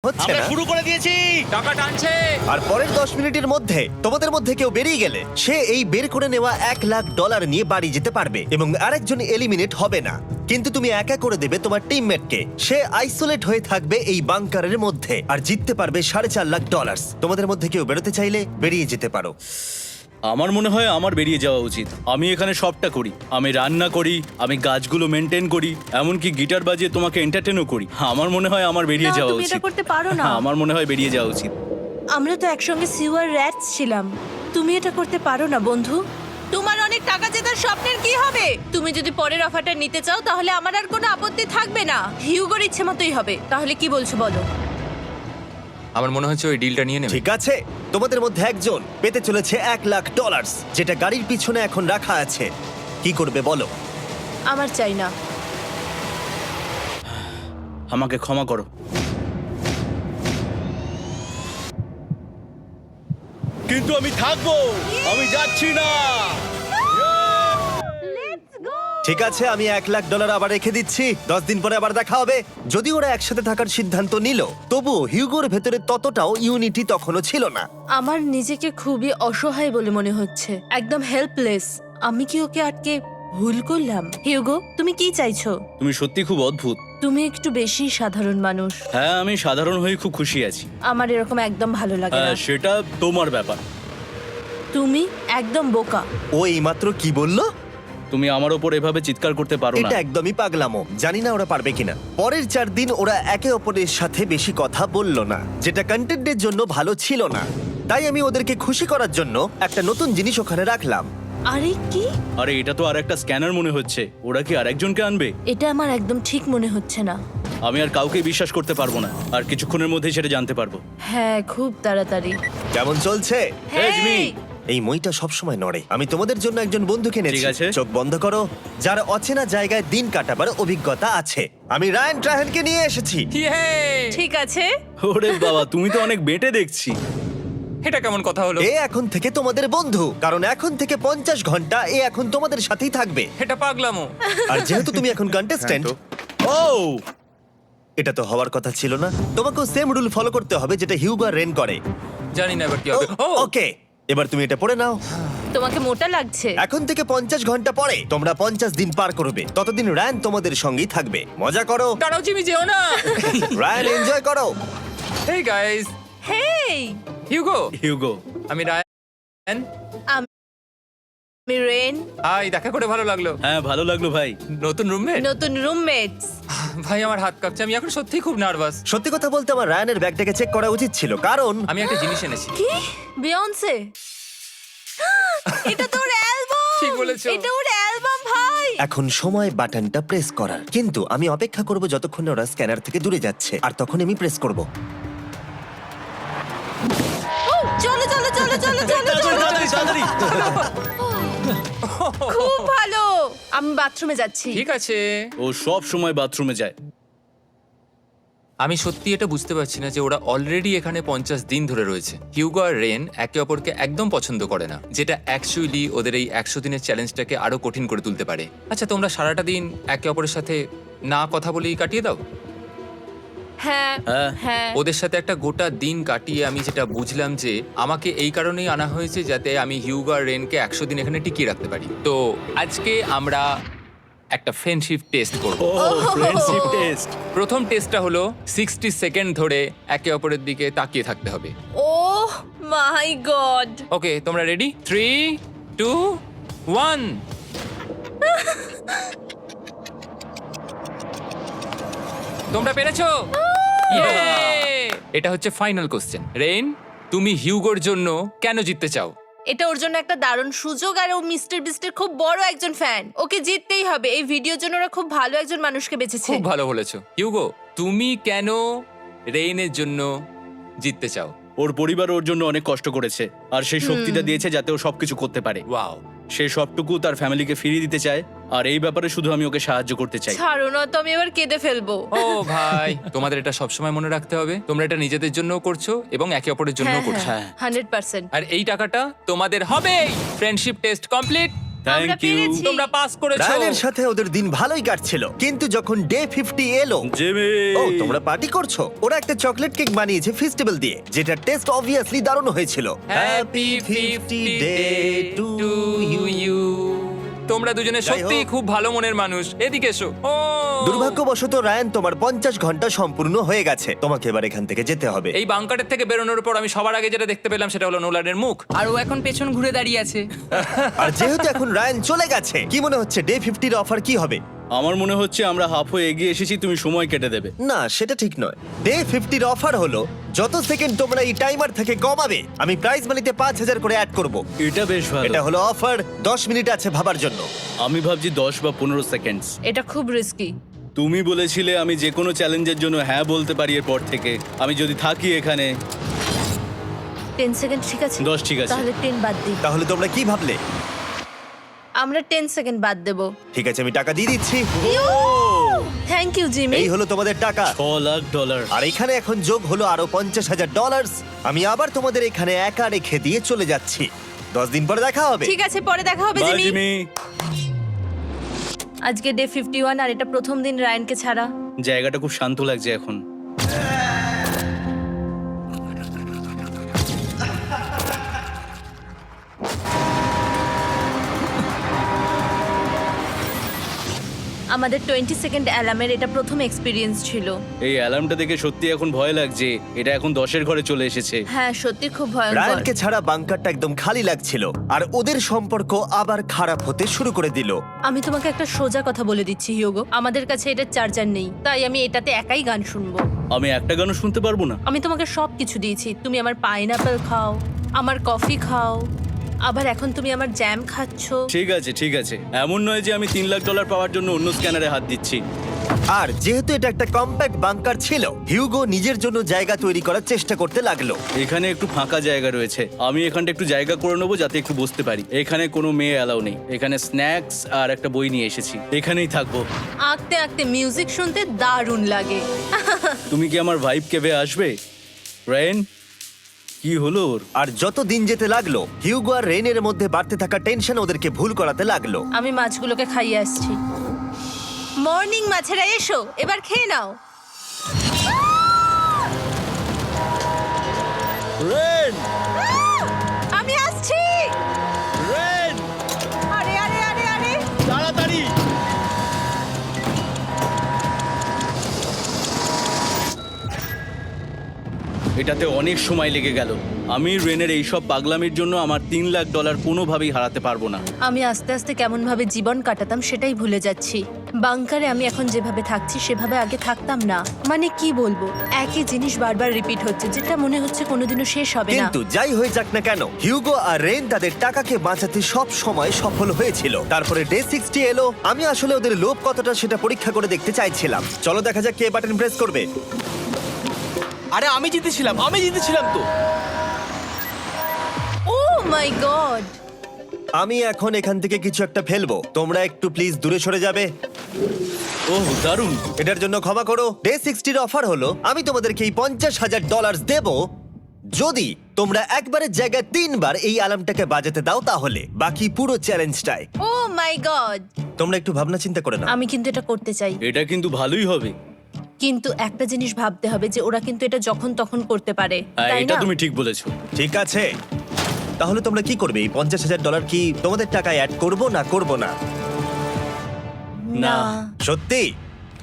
হচ্ছে আমরা না। শুরু করে দিয়েছি। টাকা টানছে। আর পরের 10 মিনিটের মধ্যে তোমাদের মধ্যে কেউ বেরিয়ে গেলে সে এই বের করে নেওয়া $1,00,000 নিয়ে বাড়ি যেতে পারবে এবং আরেকজন এলিমিনেট হবে না। কিন্তু তুমি একা করে দেবে তোমার টিমমেটকে। সে আইসোলেট হয়ে থাকবে এই বাংকারের মধ্যে আর জিততে পারবে $4.5 লাখ। তোমাদের মধ্যে কেউ বেরোতে চাইলে বেরিয়ে যেতে পারো। আমার মনে হয় আমার বেরিয়ে যাওয়া উচিত। আমি এখানে সবটা করি, আমি রান্না করি, আমি গাছগুলো মেনটেন করি, এমনকি গিটার বাজিয়ে তোমাকে এন্টারটেনও করি। আমার মনে হয় আমার বেরিয়ে না, যাওয়া তুমি এটা উচিত। করতে পারো না। আমার মনে হয় বেরিয়ে যাওয়া উচিত। আমরা তো একসঙ্গে সিওয়ার র্যাটস ছিলাম। তুমি এটা করতে পারো না বন্ধু। তোমার অনেক টাকা জেতার স্বপ্নের কি হবে? তুমি যদি পরের অফারটা নিতে চাও তাহলে আমার আর কোনো আপত্তি থাকবে না। হিউগোর ইচ্ছে মতোই হবে। তাহলে কি বলছো বলো? আমার মনে হচ্ছে ওই ডিলটা নিয়ে নেবে। ঠিক আছে, তোমাদের মধ্যে একজন পেতে চলেছে $1,00,000 যেটা গাড়ির পিছনে এখন রাখা আছে। কি করবে বলো? আমার চাই না। আমাকে ক্ষমা করো। কিন্তু আমি থাকবো, আমি যাচ্ছি না। ঠিক আছে, আমি $1,00,000 আবার রেখে দিচ্ছি। 10 দিন পরে আবার দেখা হবে। যদি ওরা একসাথে থাকার সিদ্ধান্ত নিল, তবুও হিউগোর ভেতরে ততটাও ইউনিটি তখনও ছিল না। আমার নিজেকে খুবই অসহায় বলে মনে হচ্ছে, একদম হেল্পলেস। আমি কি ওকে আটকে ভুল করলাম? হিউগো, তুমি কি চাইছো? তুমি সত্যি খুব অদ্ভুত। তুমি একটু বেশি সাধারণ মানুষ। হ্যাঁ, আমি সাধারণ হয়ে খুব খুশি আছি। আমার এরকম একদম ভালো লাগে না। হ্যাঁ, সেটা তোমার ব্যাপার। তুমি একদম বোকা। ও এইমাত্র কি বললো? তুমি আমার ওপর এভাবে চিৎকার করতে পারো না। এটা একদমই পাগলামো। জানি না ওরা পারবে কিনা। পরের 4 দিন ওরা একে অপরের সাথে বেশি কথা বলল না, যেটা কন্টেন্টের জন্য ভালো ছিল না। তাই আমি ওদেরকে খুশি করার জন্য একটা নতুন জিনিস ওখানে রাখলাম। আরে কি? আরে এটা তো আরেকটা স্ক্যানার মনে হচ্ছে। ওরা কি আরেকজনকে আনবে? এটা আমার একদম ঠিক মনে হচ্ছে না। আমি আর কাউকে বিশ্বাস করতে পারবো না। আর কিছুক্ষণের মধ্যেই সেটা জানতে পারবো। হ্যাঁ, খুব তাড়াতাড়ি। কেমন চলছে? Hey, Jimmy! এই মইটা সবসময় নড়ে। আমি তোমাদের জন্য একজন বন্ধুকে এনেছি। ঠিক আছে। চোখ বন্ধ করো। যার অচেনা জায়গায় দিন কাটাবার অভিজ্ঞতা আছে। আমি রায়ান ট্রাহেনকে নিয়ে এসেছি। ইয়ে! ঠিক আছে। ওরে বাবা, তুমি তো অনেক বেটে দেখছি। এটা কেমন কথা হলো? এ এখন থেকে তোমাদের বন্ধু, কারণ এখন থেকে 50 ঘন্টা এ এখন তোমাদের সাথেই থাকবে। এটা পাগলামো। আর যেহেতু তুমি এখন কন্টেস্ট্যান্ট, ও এটা তো হওয়ার কথা ছিল না। তোমাকেও সেম রুল ফলো করতে হবে যেটা হিউগো আর রেন করে। জানি না এবার কি হবে। ও ওকে, এবার তুমি এটা পড়ে নাও। তোমাকে মোটা লাগছে। এখন থেকে 50 ঘন্টা পরে তোমরা 50 দিন পার করবে। ততদিন রায়ান তোমাদের সঙ্গেই থাকবে। মজা করো। দাঁড়াও জিমি, যেও না। রায়ান, এনজয় করো। হেই গাইস, হেই, হিউগো। হিউগো। আমি রায়ান। আমি রেন। হাই, দেখা করে ভালো লাগলো। হ্যাঁ, ভালো লাগলো ভাই। নতুন রুমমেট। নতুন রুমমেটস। ভাই আমার হাত কাঁপছে, আমি এখন সত্যিই খুব নার্ভাস। সত্যি কথা বলতে আমার রায়ানের ব্যাগটাকে চেক করা উচিত ছিল, কারণ আমি একটা জিনিস এনেছি। কি? বিয়ন্সে? এটা তো ওর অ্যালবাম। ঠিক বলেছো। এটা ওর অ্যালবাম ভাই। এখন সময় বাটনটা প্রেস করার। কিন্তু আমি অপেক্ষা করব যতক্ষণ না ওরা স্ক্যানার থেকে দূরে যাচ্ছে, আর তখন আমি প্রেস করব। ও, চলো চলো চলো চলো চলো চলো। তাড়াতাড়ি, তাড়াতাড়ি। খুব ভালো। আমি বাথরুমে যাচ্ছি। ঠিক আছে। ও সব সময় বাথরুমে যায়। আমি সত্যি এটা বুঝতে পারছি না যে ওরা অলরেডি এখানে 50 দিন ধরে রয়েছে। হিউগো আর রেন একে অপরকে একদম পছন্দ করে না, যেটা অ্যাকচুয়ালি ওদের এই 100 দিনের চ্যালেঞ্জটাকে আরো কঠিন করে তুলতে পারে। আচ্ছা, তোমরা সারাটা দিন একে অপরের সাথে না কথা বলেই কাটিয়ে দাও? হ্যাঁ হ্যাঁ। হ্যাঁ। ওদের সাথে একটা গোটা দিন কাটিয়ে আমি যেটা বুঝলাম যে আমাকে এই কারণেই আনা হয়েছে যাতে আমি হিউগো আর রেনকে 100 দিন এখানে টিকিয়ে রাখতে পারি। তো আজকে আমরা একটা ফ্রেন্ডশিপ টেস্ট করব। ও ফ্রেন্ডশিপ টেস্ট। প্রথম টেস্টটা হলো 60 সেকেন্ড ধরে একে অপরের দিকে তাকিয়ে থাকতে হবে। ওহ মাই গড। ওকে, তোমরা রেডি? 3, 2, 1। তোমরা পেরেছো? Yay! এটা হচ্ছে ফাইনাল কোশ্চেন। রেইন, তুমি হিউগোর জন্য কেন জিততে চাও? এটা ওর জন্য একটা দারুণ সুযোগ, আর ও মিস্টার বিস্টের খুব বড় একজন ফ্যান। ওকে জিততেই হবে। এই ভিডিওর জন্য ওরা খুব ভালো একজন মানুষকে বেছেছে। খুব ভালো বলেছো। হিউগো, তুমি কেন রেইনের জন্য জিততে চাও? ওর পরিবার ওর জন্য অনেক কষ্ট করেছে, আর সেই শক্তিটা দিয়েছে যাতে ও সবকিছু করতে পারে। ওয়াও। সে সবটুকু তার ফ্যামিলিকে ফিরিয়ে দিতে চায়, আর এই ব্যাপারে শুধু আমি ওকে সাহায্য করতে চাই। ছাড়ো না তো, আমি এবার কেঁদে ফেলবো। ও ভাই, তোমাদের এটা সবসময় মনে রাখতে হবে। তোমরা এটা নিজেদের জন্যও করছো এবং একে অপরের জন্যও করছো। হ্যাঁ। 100%। আর এই টাকাটা তোমাদের হবেই। Friendship test complete. Thank you পেরেছি। তোমরা পাস করেছো। রায়ানের সাথে ওদের দিন ভালোই কাটছিল, কিন্তু যখন ডে 50 এলো, জিমি। ও তোমরা পার্টি করছো। ওরা একটা চকলেট কেক বানিয়েছে ফেস্টিভ্যাল দিয়ে, যেটা টেস্ট অবভিয়াসলি দারুণ হয়েছিল। Happy 50 day to you. তোমরা দুজনে যাই সত্যি হোক। খুব ভালো মনের মানুষ। এদিকে এসো। ও দুর্ভাগ্যবশত রায়ান, তোমার 50 ঘন্টা সম্পূর্ণ হয়ে গেছে। তোমাকে এবার এখান থেকে যেতে হবে। এই বাংকারের থেকে বেরোনোর পর আমি সবার আগে যেটা দেখতে পেলাম সেটা হলো নোলানের মুখ। আর ও এখন পেছন ঘুরে দাঁড়িয়ে আছে। আর যেহেতু এখন রায়ান চলে গেছে, কি মনে হচ্ছে ডে 50 এর অফার কি হবে? আমার মনে হচ্ছে আমরা হাফ হয়ে এগিয়ে এসেছি, তুমি সময় কেটে দেবে। না, সেটা ঠিক নয়। ডে 50 এর অফার হলো যত সেকেন্ড তোমরা এই টাইমার থেকে কমাবে, আমি প্রাইজ মানিতে 5000 করে অ্যাড করব। এটা বেশ ভালো। এটা হলো অফার। 10 মিনিট আছে ভাবার জন্য। আমি ভাবছি 10 বা 15 সেকেন্ডস। এটা খুব রিস্কি। তুমি বলেছিলে আমি যে কোনো চ্যালেঞ্জের জন্য হ্যাঁ বলতে পারি এরপর থেকে। আমি যদি থাকি এখানে 10 সেকেন্ড ঠিক আছে? 10 ঠিক আছে। তাহলে 10 বাদ দিই। তাহলে তোমরা কি ভাবলে? আমরা 10 সেকেন্ড বাদ দেব। ঠিক আছে, আমি টাকা দিয়ে দিচ্ছি। Thank you Jimmy. এই হলো তোমাদের টাকা। $6,00,000। আর এখানে এখন যোগ হলো আরো $50,000। আমি আবার তোমাদের এখানে একা রেখে দিয়ে চলে যাচ্ছি। 10 দিন পরে দেখা হবে। ঠিক আছে, পরে দেখা হবে বাই জিমি। জিমি। আজকে ডে 51 আর এটা প্রথম দিন রায়ানকে ছাড়া। জায়গাটা খুব শান্ত লাগছে এখন। আমাদের 20 সেকেন্ড অ্যালার্মের এটা প্রথম এক্সপিরিয়েন্স ছিল। এই অ্যালার্মটা দেখে সত্যি এখন ভয় লাগছে। এটা এখন 10-এর ঘরে চলে এসেছে। হ্যাঁ, সত্যি খুব ভয়ঙ্কর। রায়ানকে ছাড়া বাংকারটা একদম খালি লাগছিল, আর ওদের সম্পর্ক আবার খারাপ হতে শুরু করে দিল। আমি তোমাকে একটা সোজা কথা বলে দিচ্ছি হিয়োগো, আমাদের কাছে এটা চার্জার নেই, তাই আমি এটাতে একাই গান শুনবো। আমি একটা গানও শুনতে পারবো না। আমি তোমাকে সব কিছু দিয়েছি। তুমি আমার পাইনাপেল খাও, আমার কফি খাও, আবার এখন তুমি আমার জ্যাম খাচ্ছো। ঠিক আছে ঠিক আছে, এমন নয় যে আমি $3,00,000 পাওয়ার জন্য অন্য স্ক্যানারে হাত দিচ্ছি। আর যেহেতু এটা একটা কম্প্যাক্ট বাংকার ছিল, হিউগো নিজের জন্য জায়গা তৈরি করার চেষ্টা করতে লাগলো। এখানে একটু ফাঁকা জায়গা রয়েছে, আমি এখানটা একটু জায়গা করে নেবো যাতে একটু বসতে পারি। এখানে কোনো মেয়ে অ্যালাউ নেই। এখানে স্ন্যাক্স আর একটা বই নিয়ে এসেছি, এখানেই থাকবো। আঁকতে আঁকতে মিউজিক শুনতে দারুণ লাগে। তুমি কি আমার ভাইব কেবে আসবে? রেন, কি হলো ওর? আর যত দিন যেতে লাগলো, হিউগো আর রেনের মধ্যে বাড়তে থাকা টেনশন ওদেরকে ভুল করাতে লাগলো। আমি মাছগুলোকে খাইয়ে আসছি। মর্নিং মাছেরা, এসো এবার খেয়ে নাও। রেন, আমি আসছি। রেন, আরে আরে আরে আরে, তাড়াতাড়ি! এটাতে অনেক সময় লেগে গেল। আমি রেনের এইসব পাগলামির জন্য আমার $3,00,000 কোনোভাবেই হারাতে পারবো না। আমি আস্তে আস্তে কেমন ভাবে জীবন কাটাতাম সেটাই ভুলে যাচ্ছি। বাংকারে আমি এখন যেভাবে থাকছি সেভাবে আগে থাকতাম না। মানে কি বলবো, একই জিনিস বারবার রিপিট হচ্ছে, যেটা মনে হচ্ছে কোনোদিনও শেষ হবে না। কিন্তু যাই হয়ে যাক না কেন, হিউগো আর রেন তাদের টাকাকে বাঁচাতে সব সময় সফল হয়েছিল। তারপরে ডে 60 এলো। আমি আসলে ওদের লোভ কতটা সেটা পরীক্ষা করে দেখতে চাইছিলাম। চলো দেখা যাক কে বাটন প্রেস করবে। আরে আমি জিতেছিলাম তো। ও মাই গড! আমি এখন এখান থেকে কিছু একটা ফেলবো। তোমরা একটু প্লিজ দূরে সরে যাবে। ওহ দারুণ। এটার জন্য ক্ষমা করো। ডে 60 অফার হলো আমি তোমাদেরকে এই $50,000 দেব যদি তোমরা একবারের জায়গায় 3 বার এই অ্যালার্মটাকে বাজাতে দাও। তাহলে বাকি পুরো চ্যালেঞ্জটাই ও মাই গড! তোমরা একটু ভাবনা চিন্তা করে নাও। আমি কিন্তু এটা করতে চাই, এটা কিন্তু ভালোই হবে। কিন্তু একটা জিনিস ভাবতে হবে যে ওরা কিন্তু এটা যখন তখন করতে পারে, হ্যাঁ, তাই এটা না? তুমি ঠিক বলেছো। ঠিক আছে, তাহলে তোমরা কি করবে? এই $50,000 কি তোমাদের টাকায় অ্যাড করবো না করবো না? না, সত্যি?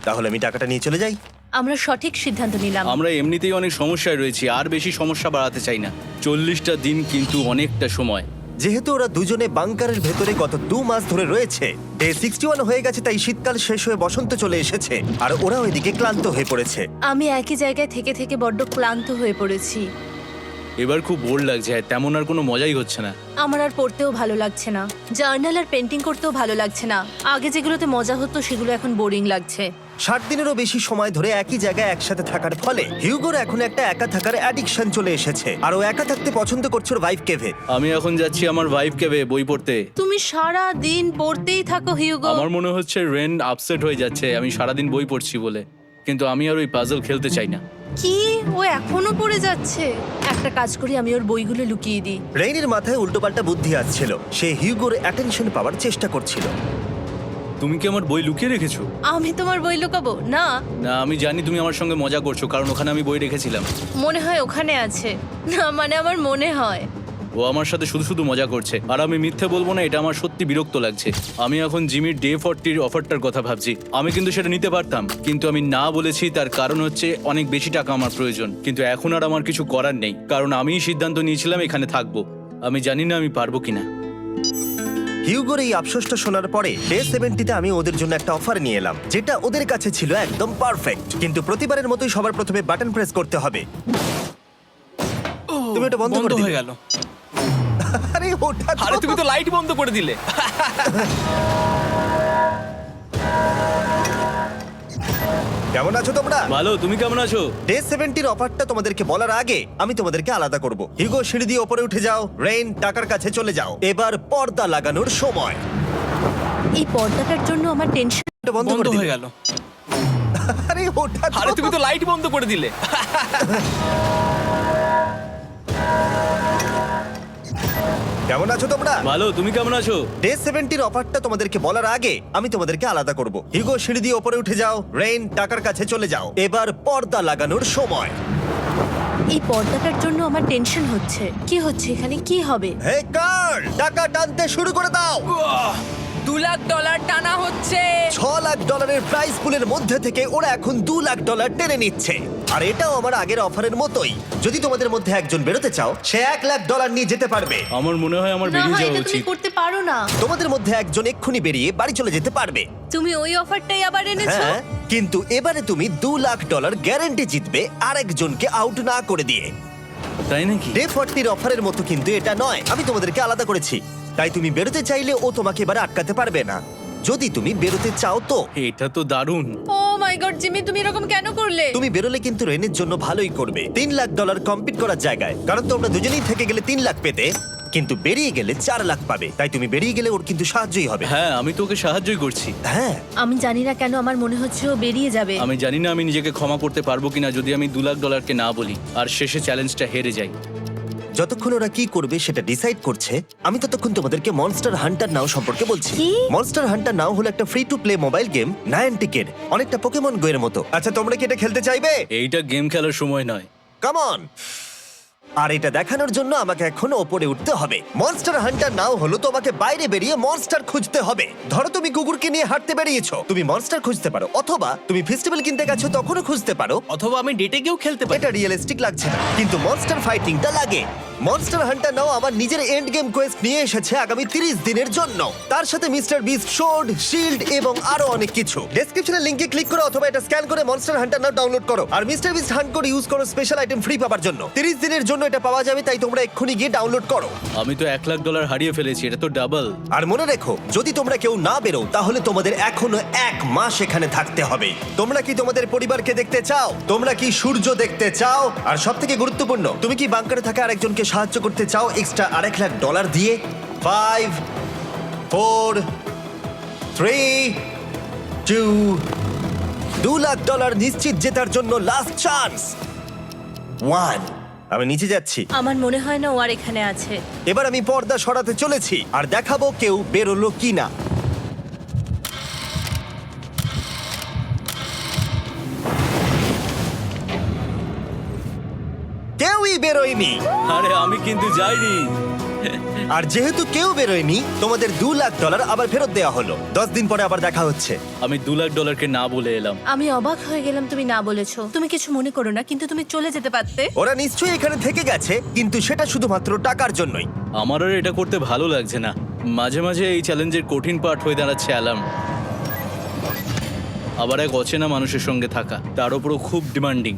তাহলে আমি টাকাটা নিয়ে চলে যাই। আমরা সঠিক সিদ্ধান্ত নিলাম। আমরা এমনিতেই অনেক সমস্যায় রয়েছি, আর বেশি সমস্যা বাড়াতে চাই না। 40টা দিন কিন্তু অনেকটা সময়। যেহেতু ওরা দুজনে বাংকারের ভেতরে গত 2 মাস ধরে রয়েছে, ডে 61 হয়ে গেছে, তাই শীতকাল শেষ হয়ে বসন্ত চলে এসেছে, আর ওরা ওইদিকে ক্লান্ত হয়ে পড়েছে। আমি একই জায়গায় থেকে থেকে বড্ড ক্লান্ত হয়ে পড়েছি। এবার খুব বোর লাগছে, তেমন আর কোনো মজাই হচ্ছে না। আমার আর পড়তেও ভালো লাগছে না, জার্নাল আর পেন্টিং করতেও ভালো লাগছে না। আগে যেগুলোতে মজা হতো সেগুলো এখন বোরিং লাগছে। 60 দিনেরও বেশি সময় ধরে একই জায়গায় একসাথে থাকার ফলে হিউগোর এখন একটা একা থাকার অ্যাডিকশন চলে এসেছে, আর ও একা থাকতে পছন্দ করছে ওর ভাইফ কেভে। আমি এখন যাচ্ছি আমার ভাইব কেবে বই পড়তে। তুমি সারা দিন পড়তেই থাকো হিউগো। আমার মনে হচ্ছে রেন আপসেট হয়ে যাচ্ছে আমি সারাদিন বই পড়ছি বলে, কিন্তু আমি আর ওই পাজল খেলতে চাই না। কি ও এখনো পড়ে যাচ্ছে? একটা কাজ করি, আমি ওর বইগুলো লুকিয়ে দিই। রেইনের মাথায় উল্টোপাল্টা বুদ্ধি আসছিল। সে হিউগোর অ্যাটেনশন পাওয়ার চেষ্টা করছিল। তুমি কি আমার বই লুকিয়ে রেখেছো? আমি তোমার বই লুকাবো না? না, আমি জানি তুমি আমার সঙ্গে মজা করছো, কারণ ওখানে আমি বই রেখেছিলাম। মনে হয় ওখানে আছে। না মানে আমার মনে হয়। ও আমার সাথে শুধু শুধু মজা করছে, আর আমি মিথ্যে বলবো না, এটা আমার সত্যি বিরক্ত লাগছে। আমি এখন জিমির ডে 40 অফারটার কথা ভাবছি। আমি কিন্তু সেটা নিতে পারতাম, কিন্তু আমি না বলেছি। তার কারণ হচ্ছে অনেক বেশি টাকা আমার প্রয়োজন। কিন্তু এখন আর আমার কিছু করার নেই, কারণ আমিই সিদ্ধান্ত নিয়েছিলাম এখানে থাকবো। আমি জানি না আমি পারবো কিনা। হিউগোর এই আফসোসটা শোনার পরে ডে 70-তে আমি ওদের জন্য একটা অফার নিয়ে এলাম, যেটা ওদের কাছে ছিল একদম পারফেক্ট। কিন্তু প্রতিবারের মতোই সবার প্রথমে বাটন প্রেস করতে হবে। তুমি এটা বন্ধ করে হয়ে দিলে। গেল। আরে ওটা তো- আরে তুমি তো লাইট বন্ধ করে দিলে। কেমন আছো তোমরা? ভালো, তুমি কেমন আছো? ডে 70-র অফারটা তোমাদেরকে বলার আগে আমি তোমাদেরকে আলাদা করব। হিউগো, সিঁড়ি দিয়ে ওপরে উঠে যাও। রেইন, টাকার কাছে চলে যাও। এবার পর্দা লাগানোর সময়। এই পর্দাটার জন্য আমার টেনশন। এটা বন্ধ বন্ধ করে হয়ে দিলে। গেল। আরে ওটা তো- আরে তুমি তো লাইট বন্ধ করে দিলে। কেমন আছো তোমরা? ভালো, তুমি কেমন আছো? ডে 70-র অফারটা তোমাদেরকে বলার আগে আমি তোমাদেরকে আলাদা করব। হিউগো, সিঁড়ি দিয়ে ওপরে উঠে যাও। রেইন, টাকার কাছে চলে যাও। এবার পর্দা লাগানোর সময়। এই পর্দাটার জন্য আমার টেনশন হচ্ছে। কি হচ্ছে এখানে? কি হবে? হে কার্ল, টাকা টানতে শুরু করে দাও। $2 লাখ টানা হচ্ছে। $6 লাখ প্রাইস পুলের মধ্যে থেকে ওরা এখন $2 লাখ টেনে নিচ্ছে। আর এটাও আমার আগের অফারের মতোই। যদি তোমাদের মধ্যে একজন বেরোতে চাও, সে $1 লাখ নিয়ে যেতে পারবে। আমার মনে হয় আমার না বেরিয়ে হয় যাওয়া এটা তুমি উচিত। করতে পারো না। তোমাদের মধ্যে একজন এক্ষুনি বেরিয়ে বাড়ি চলে যেতে পারবে। তুমি ওই অফারটাই আবার এনেছো। হ্যাঁ, কিন্তু এবারে তুমি $2 লাখ গ্যারান্টি জিতবে আরেকজনকে আউট না করে দিয়ে। তাই নাকি? ডে 40-র অফারের মতো কিন্তু এটা নয়। আমি তোমাদেরকে আলাদা করেছি, তাই তুমি বেরোতে চাইলে ও তোমাকে এবারে আটকাতে পারবে না। যদি তুমি বেরোতে চাও তো। এটা তো দারুণ। ও মাই গড জিমি, তুমি এরকম কেন করলে? তুমি বেরোলে কিন্তু রেনের জন্য ভালোই করবে। $3 লাখ কম্পিট করার জায়গায়, কারণ তোমরা দুজনেই থেকে গেলে 3 লাখ পেতে, কিন্তু বেরিয়ে গেলে 4 লাখ পাবে। তাই তুমি বেরিয়ে গেলে ওর কিন্তু সাহায্যই হবে। হ্যাঁ, আমি তোকে সাহায্যই করছি। হ্যাঁ, আমি জানি না কেন আমার মনে হচ্ছে ও বেরিয়ে যাবে। আমি জানি না আমি নিজেকে ক্ষমা করতে পারবো কিনা যদি আমি $2 লাখ না বলি আর শেষে চ্যালেঞ্জটা হেরে যাই। যতক্ষণ ওরা কি করবে সেটা ডিসাইড করছে, আমি ততক্ষণ তোমাদেরকে মনস্টার হান্টার নাও সম্পর্কে বলছি। কি? মনস্টার হান্টার নাও হলো একটা free to play mobile game, নায়ান্টিকের, অনেকটা পোকেমন গো এর মতো। আচ্ছা, তোমরা কি এটা খেলতে চাইবে? এইটা গেম খেলার সময় নয়। Come on. আর এটা দেখানোর জন্য আমাকে এখন ওপরে উঠতে হবে। মনস্টার হান্টার নাও হলো তোমাকে বাইরে বেরিয়ে মনস্টার খুঁজতে হবে। ধরো তুমি কুকুরকে নিয়ে হাঁটতে বেরিয়েছো, তুমি মনস্টার খুঁজতে পারো, অথবা তুমি ফেস্টিভ্যাল কিনতে গেছো তখনও খুঁজতে পারো। অথবা আমি ডেটে গিয়েও খেলতে পারি। এটা রিয়েলিস্টিক লাগছে না, কিন্তু মনস্টার ফাইটিংটা লাগে। মনস্টার হান্টার নাও আমার নিজের এন্ড গেম কোয়েস্ট নিয়ে এসেছে আগামী 30 দিনের জন্য। তার সাথে মিস্টার বিস্ট সোর্ড, শিল্ড এবং আরো অনেক কিছু। ডেসক্রিপশনের লিংকে ক্লিক করো অথবা এটা স্ক্যান করে মনস্টার হান্টার নাও ডাউনলোড করো। আর Mister Beast hunt code use করো স্পেশাল আইটেম ফ্রি পাওয়ার জন্য। 30 দিনের জন্য এটা পাওয়া যাবে, তাই তোমরা এক্ষুনি গিয়ে ডাউনলোড করো। আমি তো $1 লাখ হারিয়ে ফেলেছি, এটা তো ডাবল। আর মনে রেখো, যদি তোমরা কেউ না বেরো তাহলে তোমাদের এখনো 1 মাস এখানে থাকতে হবে। তোমরা কি তোমাদের পরিবারকে দেখতে চাও? তোমরা কি সূর্য দেখতে চাও? আর সবথেকে গুরুত্বপূর্ণ, তুমি কি বাংকারে থাকা আরেকজনকে সাহায্য করতে চাও এক্সট্রা $1 লাখ দিয়ে? 5 4 3 2 $2 লাখ নিশ্চিত জেতার জন্য লাস্ট চান্স 1। আমি নিচে যাচ্ছি। আমার মনে হয় না ও আর এখানে আছে। এবার আমি পর্দা সরাতে চলেছি আর দেখাবো কেউ বেরোলো কিনা। কেউই বেরোয়নি। আরে আমি কিন্তু যাইনি। আর যেহেতু কেউ বেরোয়নি, তোমাদের $2 লাখ আবার ফেরত দেওয়া হলো। 10 দিন পরে আবার দেখা হচ্ছে। আমি $2 লাখ না বলে এলাম। আমি অবাক হয়ে গেলাম তুমি না বলেছো। তুমি কিছু মনে করো না, কিন্তু তুমি চলে যেতে পারতে। ওরা নিশ্চয়ই এখানে থেকে গেছে, কিন্তু সেটা শুধুমাত্র টাকার জন্যই। আমার আর এটা করতে ভালো লাগছে না। মাঝে মাঝে এই চ্যালেঞ্জের কঠিন পার্ট হয়ে দাঁড়াচ্ছে অ্যালার্ম। আবার এক অচেনা মানুষের সঙ্গে থাকা, তার উপরও খুব ডিমান্ডিং।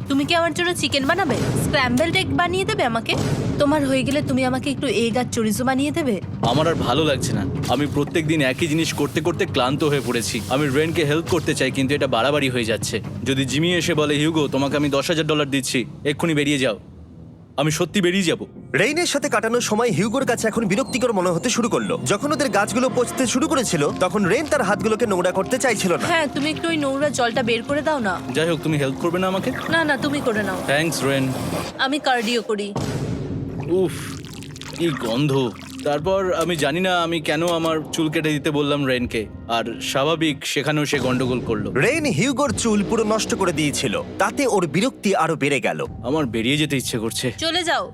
তুমি কি আমার জন্য চিকেন বানাবে? স্ক্র্যাম্বলড এগ বানিয়ে দেবে আমাকে? তোমার হয়ে গেলে তুমি আমাকে একটু এগ আর চরিজো বানিয়ে দেবে? আমার আর ভালো লাগছে না। আমি প্রত্যেকদিন একই জিনিস করতে করতে ক্লান্ত হয়ে পড়েছি। আমি রেনকে হেল্প করতে চাই, কিন্তু এটা বাড়াবাড়ি হয়ে যাচ্ছে। যদি জিমি এসে বলে, হিউগো তোমাকে আমি $10,000 দিচ্ছি, এক্ষুনি বেরিয়ে যাও, আমি সত্যি বেরিয়ে যাব। রেইনের সাথে কাটানোর সময় হিউগোর কাছে এখন বিরক্তিকর মনে হতে শুরু করলো। যখন ওদের গাছগুলো পচতে শুরু করেছিল তখন রেইন তার হাতগুলোকে নোংরা করতে চাইছিল না। হ্যাঁ, তুমি একটু ওই নোংরা জলটা বের করে দাও না। যাই হোক, তুমি হেল্প করবে না আমাকে? না না, তুমি করে নাও। Thanks Ren. আমি কার্ডিও করি। উফ, কি গন্ধ। তারপর আমি জানি না আমি কেন আমার চুল কেটে দিতে বললাম রেনকে, আর স্বাভাবিক সেখানেও সে গন্ডগোল করলো। রেইন হিউগোর চুল পুরো নষ্ট করে দিয়েছিল, তাতে ওর বিরক্তি আরো বেড়ে গেল। আমার বেরিয়ে যেতে ইচ্ছে করছে। চলে যাও,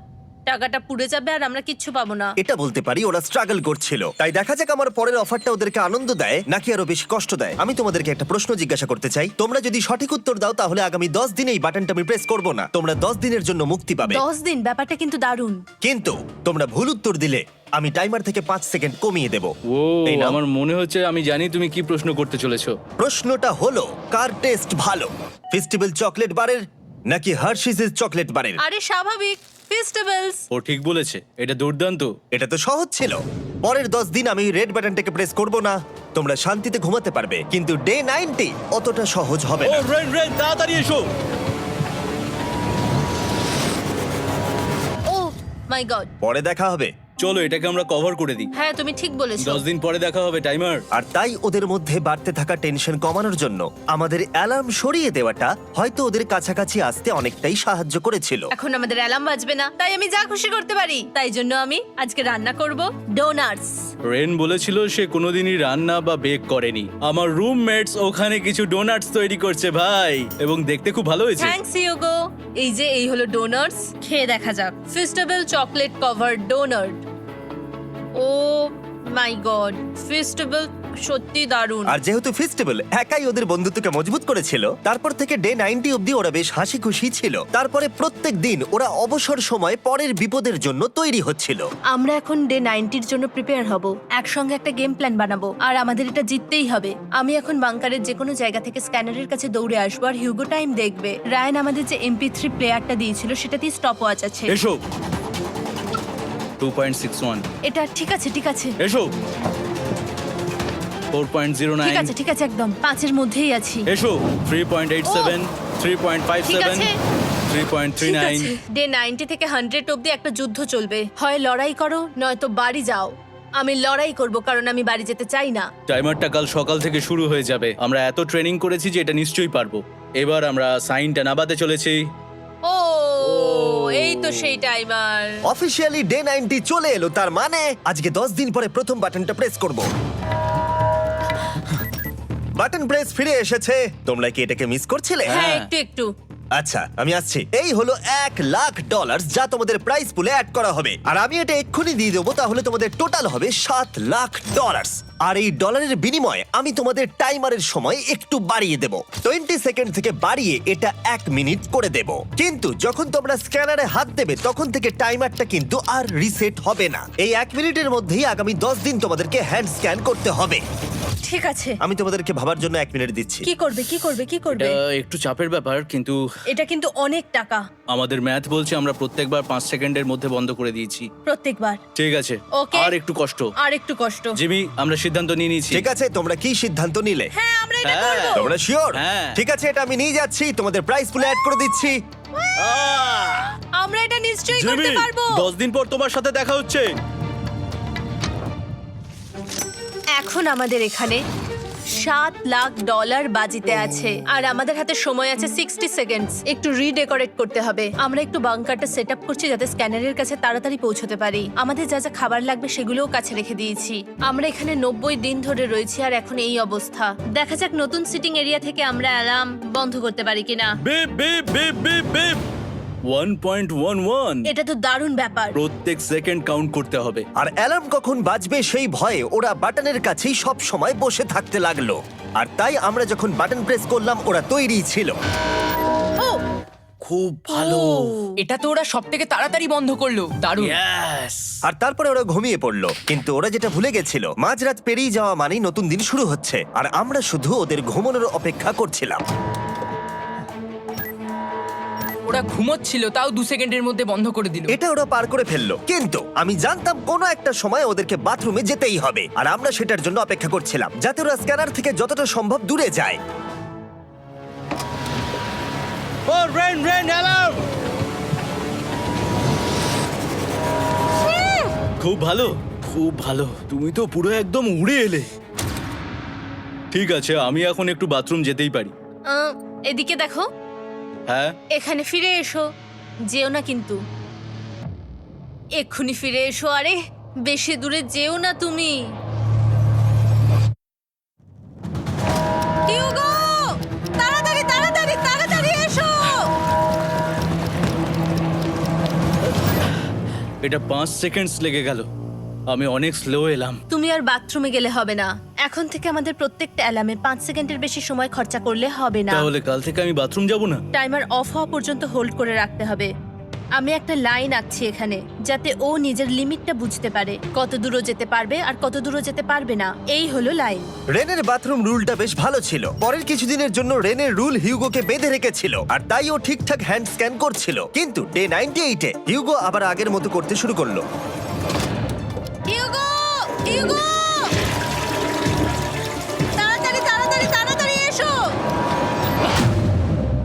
টাকাটা পুড়ে যাবে আর আমরা কিচ্ছু পাবো না। এটা বলতে পারি ওরা স্ট্রাগল করছিল। তাই দেখা যাক আমার পরের অফারটা ওদেরকে আনন্দ দেয় নাকি আরো বেশি কষ্ট দেয়। আমি তোমাদেরকে একটা প্রশ্ন জিজ্ঞাসা করতে চাই, তোমরা যদি সঠিক উত্তর দাও তাহলে আগামী 10 দিনে এই বাটনটা আমি প্রেস করব না। তোমরা 10 দিনের জন্য মুক্তি পাবে। 10 দিন, ব্যাপারটা কিন্তু দারুণ। কিন্তু তোমরা ভুল উত্তর দিলে আমি টাইমার থেকে 5 সেকেন্ড কমিয়ে দেব। ও, এই নাও। আমার মনে হচ্ছে আমি জানি তুমি কি প্রশ্ন করতে চলেছো। প্রশ্নটা হলো, কার টেস্ট ভালো, ফেস্টিভ্যাল চকলেট বারের নাকি হার্শিসের চকলেট বারের? আরে স্বাভাবিক, ফেস্টিভ্যালস। ও ঠিক বলেছে, এটা দুর্দান্ত। এটা তো সহজ ছিল। পরের 10 দিন আমি রেড বাটনটাকে প্রেস করব না, তোমরা শান্তিতে ঘুমাতে পারবে। কিন্তু ডে 90 অতটা সহজ হবে ও না। রেন রেন, তাড়াতাড়ি এসো। ও মাই গড। পরে দেখা হবে। চলো এটাকে আমরা কভার করে দিই। হ্যাঁ, তুমি ঠিক বলেছো। 10 দিন পরে দেখা হবে টাইমার। আর তাই ওদের মধ্যে বাড়তে থাকা টেনশন কমানোর জন্য আমাদের অ্যালার্ম সরিয়ে দেওয়াটা হয়তো ওদের কাছাকাছি আসতে অনেকটাই সাহায্য করেছিল। এখন আমাদের অ্যালার্ম বাজবে না, তাই আমি যা খুশি করতে পারি। তাই জন্য আমি আজকে রান্না করব ডোনাটস। রেন বলেছিল সে কোনোদিনই রান্না বা বেক করেনি। আমার রুমমেটস ওখানে কিছু ডোনাটস তৈরি করছে ভাই, এবং দেখতে খুব ভালো হয়েছে। থ্যাঙ্কস ইয়োগো। এই হলো ডোনাটস, খেয়ে দেখা যাক। Festival chocolate cover donut. Oh my god, festival সত্যি দারুণ। আর যেহেতু ফেস্টিভ্যাল একাই ওদের বন্ধুত্বকে মজবুত করেছিল, তারপর থেকে ডে 90 অব্দি ওরা বেশ হাসি খুশি ছিল। তারপরে প্রত্যেক দিন ওরা অবসর সময় পরের বিপদের জন্য তৈরি হচ্ছিল। আমরা এখন ডে 90-র জন্য প্রিপেয়ার হব। একসঙ্গে একটা গেম প্ল্যান বানাবো, আর আমাদের এটা জিততেই হবে। আমি এখন বাংকারের যে কোনো জায়গা থেকে স্ক্যানারের কাছে দৌড়ে আসবো, আর হিউগো টাইম দেখবে। রায়ান আমাদের যে MP3 প্লেয়ারটা দিয়েছিল সেটাতেই স্টপ ওয়াচ আছে। এসো। 2.61। এটা ঠিক আছে, ঠিক আছে, এসো। ঠিক 4.09। আছে, ঠিক আছে, একদম 5-এর মধ্যেই আছি। এসো। 3.87। ঠিক 3.57। আছে, ঠিক 3.39। আছে। ডে 90 থেকে 100 অব্দি একটা যুদ্ধ চলবে। হয় লড়াই করো, নয়তো বাড়ি যাও। আমি লড়াই করব, কারণ আমি বাড়ি যেতে চাই না। টাইমারটা কাল সকাল থেকে শুরু হয়ে যাবে। আমরা এত ট্রেনিং করেছি যে এটা নিশ্চয়ই পারবো। এবার আমরা সাইনটা নাবাতে চলেছি। ও, এই তো সেই টাইমার। অফিসিয়ালি ডে 90 চলে এলো, তার মানে আজকে 10 দিন পরে প্রথম বাটনটা প্রেস করব। বাটন প্রেস ফিরে এসেছে। তোমরা কি এটাকে মিস করছিলে? হ্যাঁ, একটু একটু। আচ্ছা, আমি আসছি। এই হলো $1,00,000 যা তোমাদের প্রাইস পুলে অ্যাড করা হবে, আর আমি এটা এক্ষুনি দিয়ে দেবো। তাহলে তোমাদের টোটাল হবে $7,00,000। আর এই ডলারের বিনিময়ে আমি তোমাদের টাইমারের সময় একটু বাড়িয়ে দেব। 20 সেকেন্ড থেকে বাড়িয়ে এটা 1 মিনিট করে দেব। কিন্তু যখন তোমরা স্ক্যানারে হাত দেবে তখন থেকে টাইমারটা কিন্তু আর রিসেট হবে না। এই 1 মিনিটের মধ্যেই আগামী 10 দিন তোমাদেরকে হ্যান্ড স্ক্যান করতে হবে। ঠিক আছে। আমি তোমাদেরকে ভাবার জন্য 1 মিনিট দিচ্ছি। কি করবে, কি করবে, কি করবে? এটা একটু চাপের ব্যাপার, কিন্তু এটা কিন্তু অনেক টাকা। আমাদের ম্যাথ বলছে আমরা প্রত্যেকবার 5 সেকেন্ডের মধ্যে বন্ধ করে দিয়েছি। প্রত্যেকবার। ঠিক আছে, Okay. আর একটু কষ্ট। আর একটু কষ্ট। জিমি, আমরা সিদ্ধান্ত নিয়ে নিয়েছি। ঠিক আছে, তোমরা কি সিদ্ধান্ত নিলে? হ্যাঁ, আমরা এটা হ্যাঁ। করব। তোমরা শিওর? হ্যাঁ। ঠিক আছে, এটা আমি নিয়ে যাচ্ছি, তোমাদের প্রাইস পুলে অ্যাড করে দিচ্ছি। আমরা এটা নিশ্চয়ই জিমি, করতে পারবো। 10 দিন পর তোমার সাথে দেখা হচ্ছে। এখন আমাদের এখানে $7,00,000 বাজিতে আছে, আর আমাদের হাতে সময় আছে 60 সেকেন্ডস। একটু রিডেকোরেট করতে হবে। আমরা একটু বাংকারটা সেট আপ করছি যাতে স্ক্যানারের কাছে তাড়াতাড়ি পৌঁছতে পারি। আমাদের যা যা খাবার লাগবে সেগুলোও কাছে রেখে দিয়েছি। আমরা এখানে 90 দিন ধরে রয়েছি, আর এখন এই অবস্থা। দেখা যাক নতুন সিটিং এরিয়া থেকে আমরা অ্যালার্ম বন্ধ করতে পারি কিনা। Beep beep beep beep beep. 1.11। এটা তো দারুণ ব্যাপার। প্রত্যেক সেকেন্ড কাউন্ট করতে হবে। আর অ্যালার্ম কখন বাজবে সেই ভয়ে ওরা বাটনের কাছেই সব সময় বসে থাকতে লাগলো। আর তাই আমরা যখন বাটন প্রেস করলাম ওরা তৈরি ছিল। ও, খুব ভালো। এটা তো ওরা সব থেকে তাড়াতাড়ি বন্ধ করলো। দারুণ। ইয়েস। আর তারপরে ওরা ঘুমিয়ে পড়লো। কিন্তু ওরা যেটা ভুলে গেছিল, মাঝরাত পেরিয়ে যাওয়া মানেই নতুন দিন শুরু হচ্ছে, আর আমরা শুধু ওদের ঘুমানোর অপেক্ষা করছিলাম। ওরা ঘুমোচ্ছিল, তাও 2 সেকেন্ডের মধ্যে বন্ধ করে দিল। এটা ওরা পার করে ফেললো, কিন্তু আমি জানতাম কোনো একটা সময় ওদেরকে বাথরুমে যেতেই হবে, আর আমরা সেটার জন্য অপেক্ষা করছিলাম যাতে ওরা স্ক্যানার থেকে যতটা সম্ভব দূরে যায়। ও রেন রেন অ্যালার্ম। খুব ভালো, খুব ভালো। তুমি তো পুরো একদম উড়ে এলে। ঠিক আছে, আমি এখন একটু বাথরুম যেতেই পারি। এদিকে দেখো, হ্যাঁ, এখানে ফিরে এসো, যেও না কিন্তু, এক্ষুনি ফিরে এসো। আরে বেশি দূরে যেও না তুমি। হিউগো, তাড়াতাড়ি তাড়াতাড়ি তাড়াতাড়ি এসো। এটা 5 সেকেন্ডস লেগে গেল। আমি অনেক স্লো এলাম। তুমি আর বাথরুমে গেলে হবে না। এখন থেকে আমাদের প্রত্যেকটা অ্যালার্মে 5 সেকেন্ডের বেশি সময় খরচা করলে হবে না। তাহলে কাল থেকে আমি বাথরুম যাব না? টাইমার অফ হওয়া পর্যন্ত হোল্ড করে রাখতে হবে। আমি একটা লাইন আঁকছি এখানে, যাতে ও নিজের লিমিটটা বুঝতে পারে, কত দূরও যেতে পারবে আর কত দূরও যেতে পারবে না। এই হলো লাইন। রেনের বাথরুম রুলটা বেশ ভালো ছিল। পরের কিছুদিনের জন্য রেনের রুল হিউগোকে বেঁধে রেখেছিল, আর তাই ও ঠিকঠাক হ্যান্ড স্ক্যান করছিল। কিন্তু ডে 98-এ হিউগো আবার আগের মতো করতে শুরু করলো। হিউগো, হিউগো, তাড়াতাড়ি তাড়াতাড়ি তাড়াতাড়ি এসো।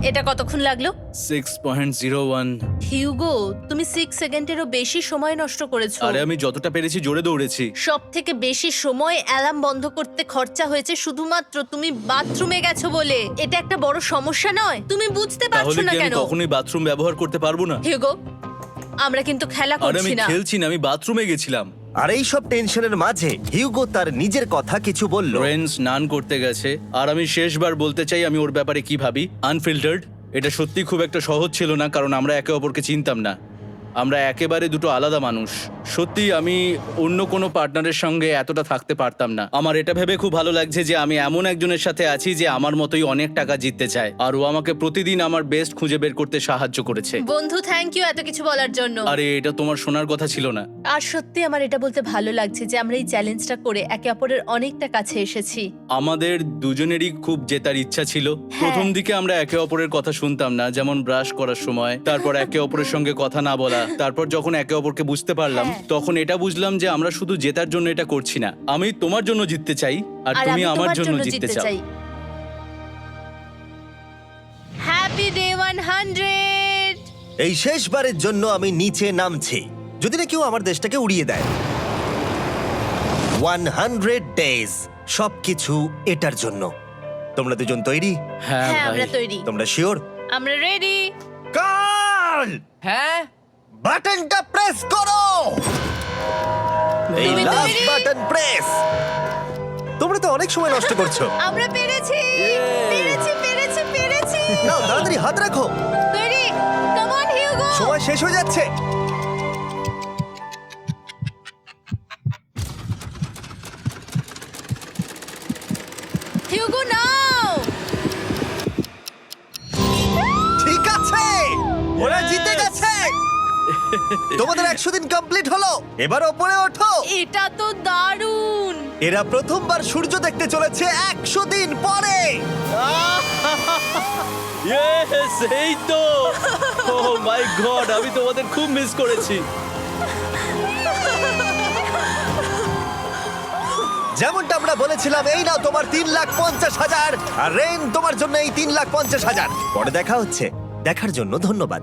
এটা কতক্ষণ লাগলো? 6.01। হিউগো, তুমি 6 সেকেন্ডেরও বেশি সময় নষ্ট করেছো। আরে আমি যতটা পেরেছি জোরে দৌড়েছি। সব থেকে বেশি সময় অ্যালার্ম বন্ধ করতে খরচা হয়েছে শুধুমাত্র তুমি বাথরুমে গেছো বলে। এটা একটা বড় সমস্যা নয়? তুমি বুঝতে পারছো তাহলে না কি আমি কেন? কখনোই বাথরুম ব্যবহার করতে পারবো না? হিউগো, আমরা কিন্তু খেলা আরে আমি করছি না। খেলছি না, আমি বাথরুমে গেছিলাম। আর এই সব টেনশনের মাঝে হিউগো তার নিজের কথা কিছু বলল। রেন স্নান করতে গেছে, আর আমি শেষবার বলতে চাই আমি ওর ব্যাপারে কি ভাবি। আনফিল্টার্ড। এটা সত্যি খুব একটা সহজ ছিল না, কারণ আমরা একে অপরকে চিনতাম না। আমরা একেবারে দুটো আলাদা মানুষ। সত্যি আমি অন্য কোনো পার্টনারের সঙ্গে এতটা থাকতে পারতাম না। আমার এটা ভেবে খুব ভালো লাগছে যে আমি এমন একজনের সাথে আছি যে আমার মতোই অনেক টাকা জিততে চায়, আর ও আমাকে প্রতিদিন আমার বেস্ট খুঁজে বের করতে সাহায্য করেছে। বন্ধু, থ্যাংক ইউ এত কিছু বলার জন্য। আরে এটা তোমার শোনার কথা ছিল না। আর সত্যি আমার এটা বলতে ভালো লাগছে যে আমরা এই চ্যালেঞ্জটা করে একে অপরের অনেকটা কাছে এসেছি। আমাদের দুজনেরই খুব জেতার ইচ্ছা ছিল। প্রথম দিকে আমরা একে অপরের কথা শুনতাম না, যেমন ব্রাশ করার সময়, তারপর একে অপরের সঙ্গে কথা না বলা। তারপর যখন একে অপরকে বুঝতে পারলাম, হ্যাঁ। তখন এটা বুঝলাম যে আমরা শুধু জেতার জন্য এটা করছি না। আমি তোমার জন্য জিততে চাই, আর আর তুমি আমি আমার তোমার জন্য জিততে চাও। Happy day 100। এই শেষবারের জন্য আমি নিচে নামছি, যদি না কেউ আমার দেশটাকে উড়িয়ে দেয়। 100 ডেজ, সবকিছু এটার জন্য। তোমরা দুজন তৈরি? হ্যাঁ হ্যাঁ, ভাই। আমরা তৈরি, তোমরা শিওর? আমরা রেডি। কাল হ্যাঁ, বাটনটা প্রেস করো। এই তুমি লাস্ট তৈরি? Button press. তোমরা তো অনেক সময় নষ্ট করছো। আমরা পেরেছি, পেরেছি, পেরেছি, পেরেছি। নাও তাড়াতাড়ি হাত রাখো, তৈরি? Come on Hugo. সময় শেষ হয়ে যাচ্ছে। হিউগো নাও। ঠিক আছে, ওরা জিতে গেছে। তোমাদের 100 দিন কমপ্লিট হলো। এবার ওপরে ওঠো। এটা তো দারুণ। এরা প্রথমবার সূর্য দেখতে চলেছে 100 দিন পরে। Yes, এই তো। Oh my God, আমি তোমাদের খুব মিস করেছি। যেমনটা আমরা বলেছিলাম, এই নাও তোমার 3,50,000, আর রেন তোমার জন্য এই 3,50,000। পরে দেখা হচ্ছে। দেখার জন্য ধন্যবাদ।